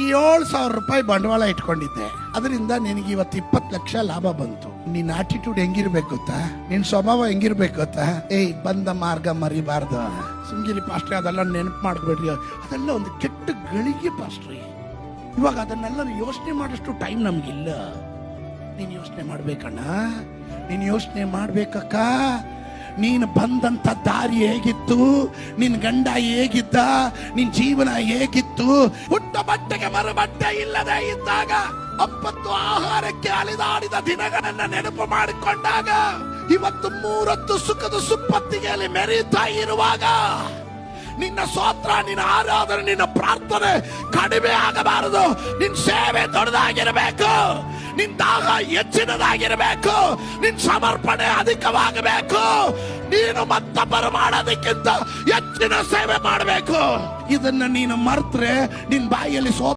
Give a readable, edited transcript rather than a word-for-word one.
7,000 ರೂಪಾಯಿ ಬಂಡವಾಳ ಇಟ್ಕೊಂಡಿದ್ದೆ. ಅದರಿಂದ ನಿನಗೆ ಇವತ್ತು 20 ಲಕ್ಷ ಲಾಭ ಬಂತು. ನಿನ್ನ ಆಟಿಟ್ಯೂಡ್ ಹೆಂಗಿರ್ಬೇಕು ಗೊತ್ತಾ? ನಿನ್ ಸ್ವಭಾವ ಹೆಂಗಿರ್ಬೇಕು ಗೊತ್ತಾ? ಬಂದ ಮಾರ್ಗ ಮರಿಬಾರ್ದು. ಸುಮ್ಗಿರಿ ಪಾಸ್ಟ್ರಿ, ಅದೆಲ್ಲ ನೆನಪು ಮಾಡ್ಬೇಡ್ರಿ. ಅದೆಲ್ಲ ಒಂದು ಕೆಟ್ಟ ಗಳಿಗೆ ಪಾಸ್ಟ್ರಿ. ಇವಾಗ ಅದನ್ನೆಲ್ಲ ಯೋಚನೆ ಮಾಡೋಷ್ಟು ಟೈಮ್ ನಮ್ಗಿಲ್ಲ. ನೀನ್ ಯೋಚನೆ ಮಾಡ್ಬೇಕಣ್ಣ, ನೀನ್ ಯೋಚನೆ ಮಾಡ್ಬೇಕಕ್ಕ. ನೀನು ಬಂದಂತ ದಾರಿ ಹೇಗಿತ್ತು, ನಿನ್ ಗಂಡ ಹೇಗಿದ್ದ, ನಿನ್ ಜೀವನ ಹೇಗಿತ್ತು. ಹುಟ್ಟ ಬಟ್ಟೆಗೆ ಮರುಬಟ್ಟೆ ಇಲ್ಲದೆ ಇದ್ದಾಗ, ಅಪ್ಪತ್ತು ಆಹಾರಕ್ಕೆ ಅಲಿದಾಡಿದ ದಿನಗಳನ್ನ ನೆನಪು ಮಾಡಿಕೊಂಡಾಗ, ಇವತ್ತು 3 ಹೊತ್ತು ಸುಖದ ಸುಪ್ಪತ್ತಿಗೆಯಲ್ಲಿ ಮೆರೀತಾ ಇರುವಾಗ, ನಿನ್ನ ಸ್ತೋತ್ರ, ನಿನ್ನ ಆರಾಧನೆ, ನಿನ್ನ ಪ್ರಾರ್ಥನೆ ಕಡಿಮೆ ಆಗಬಾರದು. ನಿನ್ ಸೇವೆ ದೊಡ್ಡದಾಗಿರಬೇಕು, ನಿನ್ ದಾಹ ಹೆಚ್ಚಿನದಾಗಿರಬೇಕು, ನಿನ್ ಸಮರ್ಪಣೆ ಅಧಿಕವಾಗಬೇಕು. ನೀನು ಮತ್ತೊಬ್ಬರು ಮಾಡೋದಕ್ಕಿಂತ ಹೆಚ್ಚಿನ ಸೇವೆ ಮಾಡಬೇಕು. ಇದನ್ನ ನೀನು ಮರ್ತ್ರೆ ನಿನ್ ಬಾಯಿಯಲ್ಲಿ